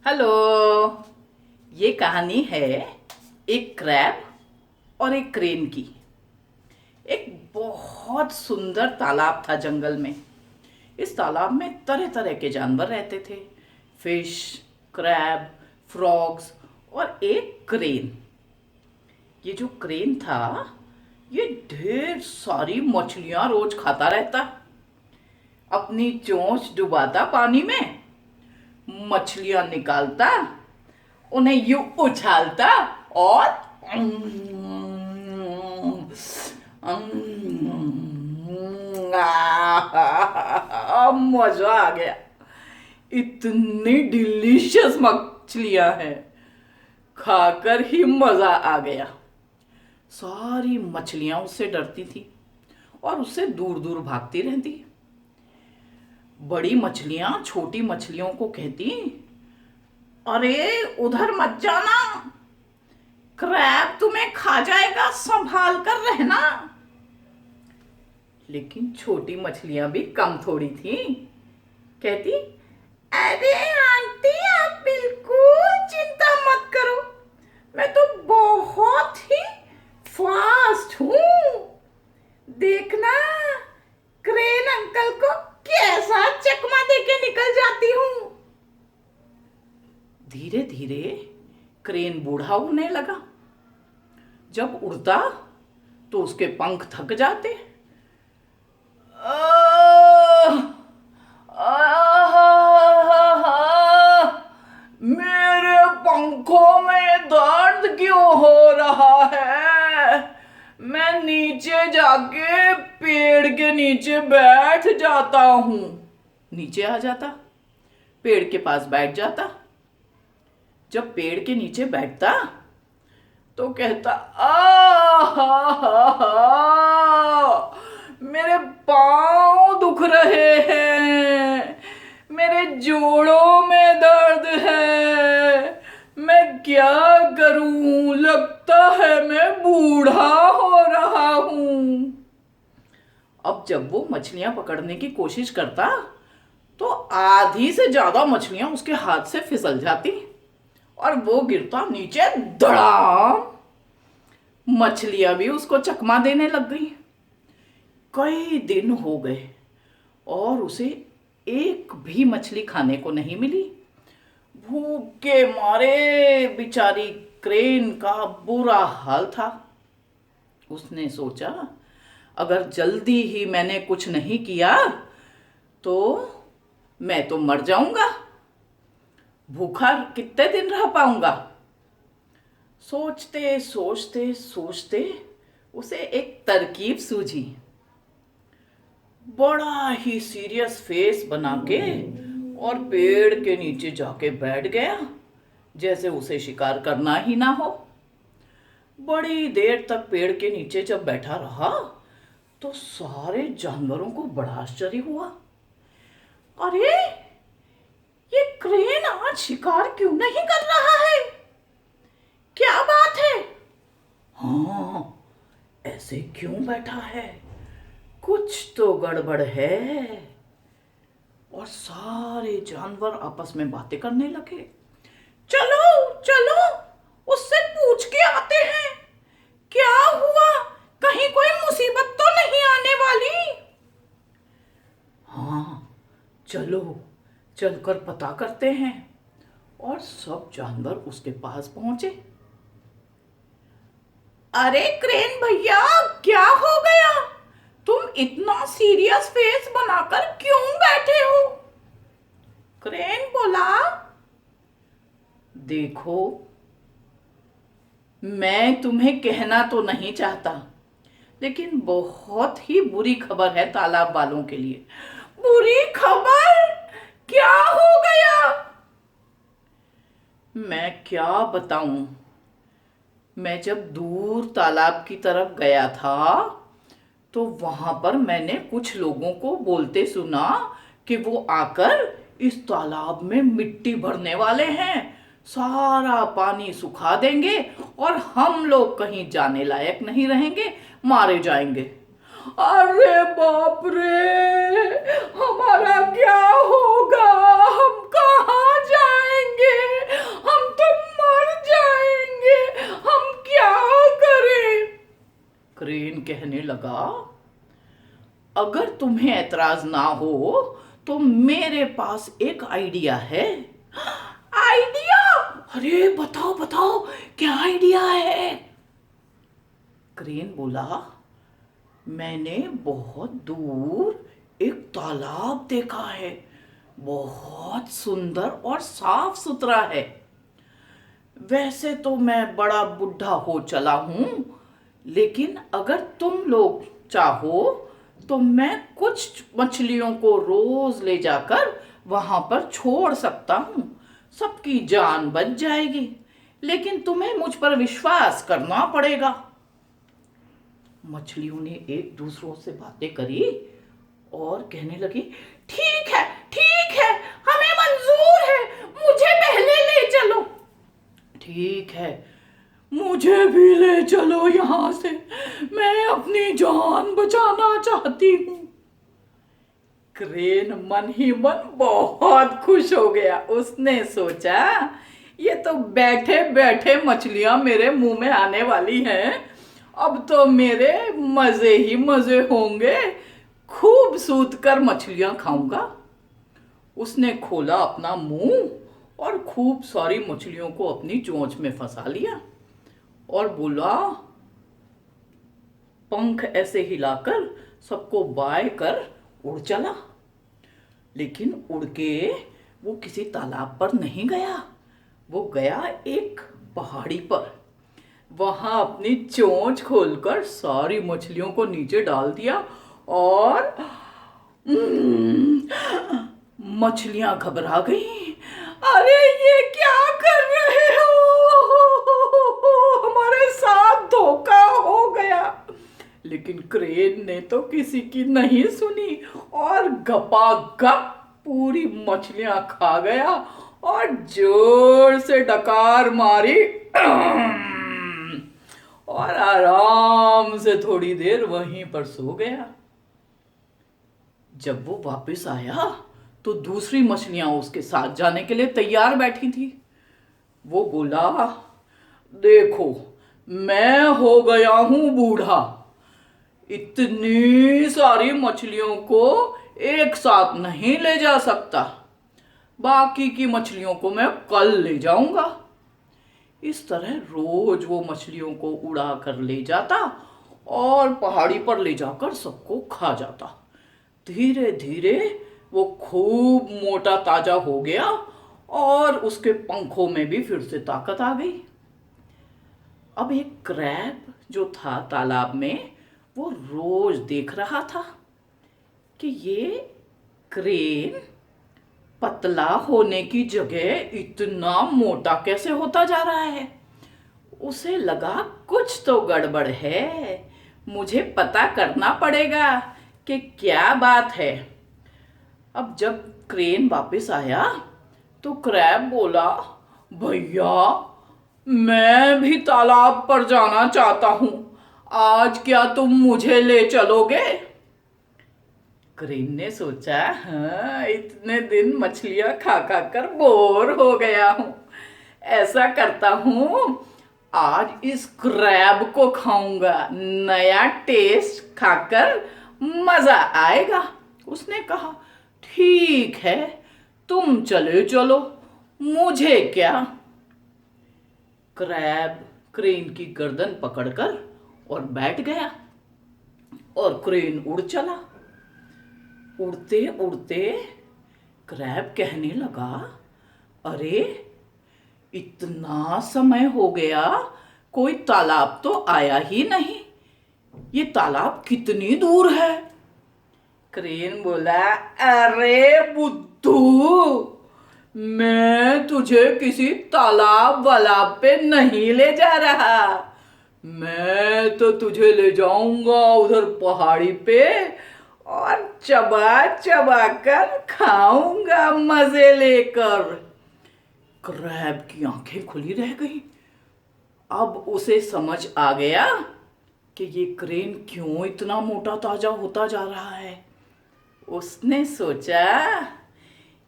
Hello. ये कहानी है एक क्रैब और एक क्रेन की। एक बहुत सुंदर तालाब था जंगल में। इस तालाब में तरह तरह के जानवर रहते थे। फिश, क्रैब, फ्रॉग्स और एक क्रेन। ये जो क्रेन था, ये ढेर सारी मछलियां रोज खाता रहता। अपनी चोंच डुबाता पानी में, मछलियां निकालता, उन्हें यूं उछालता और मजा आ गया। इतनी डिलीशियस मछलियां हैं, खाकर ही मजा आ गया। सारी मछलियां उससे डरती थी और उससे दूर दूर भागती रहती। बड़ी मछलियां छोटी मछलियों को कहती, अरे उधर मत जाना, क्रैब तुम्हें खा जाएगा, संभाल कर रहना। लेकिन छोटी मछलियां भी कम थोड़ी थी। कहती, अरे आंटी आप बिल्कुल चिंता मत करो, मैं तो बहुत ही फास्ट हूं। देखना, क्रेन अंकल को कैसा चकमा देके निकल जाती हूं। धीरे धीरे क्रेन बूढ़ा होने लगा। जब उड़ता तो उसके पंख थक जाते। आह, आह, मेरे पंखों में दर्द क्यों हो रहा है? मैं नीचे जाके पेड़ के नीचे बैठ जाता हूं। नीचे आ जाता, पेड़ के पास बैठ जाता। जब पेड़ के नीचे बैठता तो कहता, मेरे पांव दुख रहे हैं, मेरे जोड़ों में दर्द है, मैं क्या करूं? लगता है मैं बूढ़ा हो रहा हूं। अब जब वो मछलियां पकड़ने की कोशिश करता तो आधी से ज्यादा मछलियां उसके हाथ से फिसल जाती और वो गिरता नीचे धड़ाम। मछलियां भी उसको चकमा देने लग गई। कई दिन हो गए और उसे एक भी मछली खाने को नहीं मिली। भूख के मारे बेचारी क्रेन का बुरा हाल था। उसने सोचा, अगर जल्दी ही मैंने कुछ नहीं किया तो मैं तो मर जाऊंगा, भूखा कितने दिन रह पाऊंगा। सोचते सोचते सोचते उसे एक तरकीब सूझी। बड़ा ही सीरियस फेस बना के और पेड़ के नीचे जाके बैठ गया, जैसे उसे शिकार करना ही ना हो। बड़ी देर तक पेड़ के नीचे जब बैठा रहा तो सारे जानवरों को बड़ा आश्चर्य हुआ। अरे ये क्रेन आज शिकार क्यों नहीं कर रहा है? क्या बात है? हाँ, ऐसे क्यों बैठा है? कुछ तो गड़बड़ है। और सारे जानवर आपस में बातें करने लगे। चलो चलो, उससे पूछ के आते हैं, क्या हुआ? कहीं कोई मुसीबत तो नहीं आने वाली? हाँ, चलो चलकर पता करते हैं। और सब जानवर उसके पास पहुंचे। अरे क्रेन भैया, क्या हो गया? तुम इतना सीरियस फेस बनाकर क्यों बैठे हो? क्रेन बोला, देखो, मैं तुम्हें कहना तो नहीं चाहता, लेकिन बहुत ही बुरी खबर है तालाब वालों के लिए। बुरी खबर? क्या हो गया? मैं क्या बताऊं। मैं जब दूर तालाब की तरफ गया था तो वहां पर मैंने कुछ लोगों को बोलते सुना कि वो आकर इस तालाब में मिट्टी भरने वाले हैं, सारा पानी सुखा देंगे और हम लोग कहीं जाने लायक नहीं रहेंगे, मारे जाएंगे। अरे बाप रे, हमारा क्या होगा? हम कहाँ जाएंगे? कहने लगा, अगर तुम्हें ऐतराज ना हो तो मेरे पास एक आइडिया है। आइडिया? अरे बताओ बताओ, क्या आइडिया है? क्रेन बोला, मैंने बहुत दूर एक तालाब देखा है, बहुत सुंदर और साफ सुथरा है। वैसे तो मैं बड़ा बुढ़ा हो चला हूं, लेकिन अगर तुम लोग चाहो तो मैं कुछ मछलियों को रोज ले जाकर वहां पर छोड़ सकता हूं। सबकी जान बच जाएगी, लेकिन तुम्हें मुझ पर विश्वास करना पड़ेगा। मछलियों ने एक दूसरों से बातें करी और कहने लगी, ठीक है, हमें मंजूर है, मुझे पहले ले चलो। ठीक है, मुझे भी ले चलो यहां से, मैं अपनी जान बचाना चाहती हूं। क्रेन मन ही मन बहुत खुश हो गया। उसने सोचा, ये तो बैठे बैठे मछलियां मेरे मुंह में आने वाली हैं, अब तो मेरे मजे ही मजे होंगे, खूब सूत कर मछलियां खाऊंगा। उसने खोला अपना मुंह और खूब सारी मछलियों को अपनी चोंच में फंसा लिया और बोला, पंख ऐसे हिलाकर सबको बाय कर उड़ चला। लेकिन उड़ के वो किसी तालाब पर नहीं गया, वो गया एक पहाड़ी पर। वहां अपनी चोंच खोलकर सारी मछलियों को नीचे डाल दिया और मछलियां घबरा गईं। अरे ये क्या कर रहे हो, हमारे साथ धोखा हो गया। लेकिन क्रेन ने तो किसी की नहीं सुनी और गपागप पूरी मछलियां खा गया और जोर से डकार मारी और आराम से थोड़ी देर वहीं पर सो गया। जब वो वापस आया तो दूसरी मछलियां उसके साथ जाने के लिए तैयार बैठी थी। वो बोला, देखो मैं हो गया हूं बूढ़ा, इतनी सारी मछलियों को एक साथ नहीं ले जा सकता, बाकी की मछलियों को मैं कल ले जाऊंगा। इस तरह रोज वो मछलियों को उड़ा कर ले जाता और पहाड़ी पर ले जाकर सबको खा जाता। धीरे धीरे वो खूब मोटा ताजा हो गया और उसके पंखों में भी फिर से ताकत आ गई। अब एक क्रैब जो था तालाब में, वो रोज देख रहा था कि ये क्रेन पतला होने की जगह इतना मोटा कैसे होता जा रहा है। उसे लगा कुछ तो गड़बड़ है, मुझे पता करना पड़ेगा कि क्या बात है। अब जब क्रेन वापस आया तो क्रैब बोला, भैया मैं भी तालाब पर जाना चाहता हूं, आज क्या तुम मुझे ले चलोगे? क्रेन ने सोचा, हाँ इतने दिन मछलियां खा खा कर बोर हो गया हूं, ऐसा करता हूं आज इस क्रैब को खाऊंगा, नया टेस्ट खाकर मजा आएगा। उसने कहा, ठीक है तुम चले चलो, मुझे क्या। क्रैब क्रेन की गर्दन पकड़कर और बैठ गया और क्रेन उड़ चला। उड़ते उड़ते क्रैब कहने लगा, अरे इतना समय हो गया कोई तालाब तो आया ही नहीं, ये तालाब कितनी दूर है? क्रेन बोला, अरे बुद्धू, मैं तुझे किसी तालाब वालाब पे नहीं ले जा रहा, मैं तो तुझे ले जाऊंगा उधर पहाड़ी पे और चबा चबा कर खाऊंगा मजे लेकर। क्रैब की आंखें खुली रह गई। अब उसे समझ आ गया कि ये क्रेन क्यों इतना मोटा ताजा होता जा रहा है। उसने सोचा,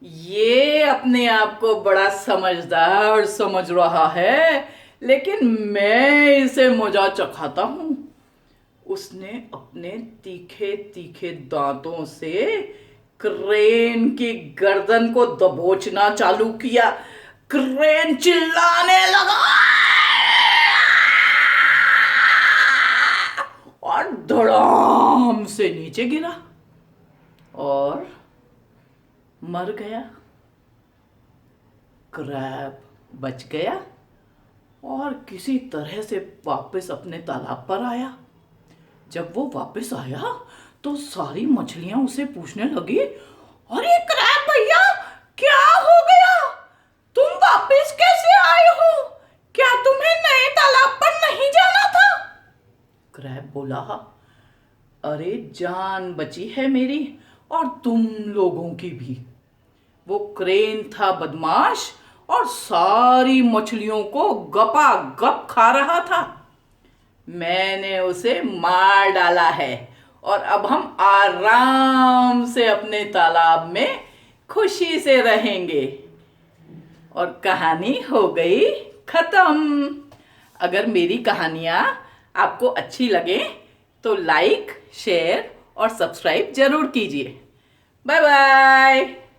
ये अपने आप को बड़ा समझदार समझ रहा है, लेकिन मैं इसे मजा चखाता हूं। उसने अपने तीखे तीखे दांतों से क्रेन की गर्दन को दबोचना चालू किया। क्रेन चिल्लाने लगा और धड़ाम से नीचे गिरा और मर गया। क्रैब बच गया और किसी तरह से वापस अपने तालाब पर आया। जब वो वापस आया तो सारी मछलियां उसे पूछने लगी, अरे क्रैब भैया, क्या हो गया? तुम वापस कैसे आए हो? क्या तुम्हें नए तालाब पर नहीं जाना था? क्रैब बोला, अरे जान बची है मेरी और तुम लोगों की भी। वो क्रेन था बदमाश और सारी मछलियों को गपा गप खा रहा था। मैंने उसे मार डाला है और अब हम आराम से अपने तालाब में खुशी से रहेंगे। और कहानी हो गई खत्म। अगर मेरी कहानियाँ आपको अच्छी लगे तो लाइक, शेयर और सब्सक्राइब जरूर कीजिए। Bye bye.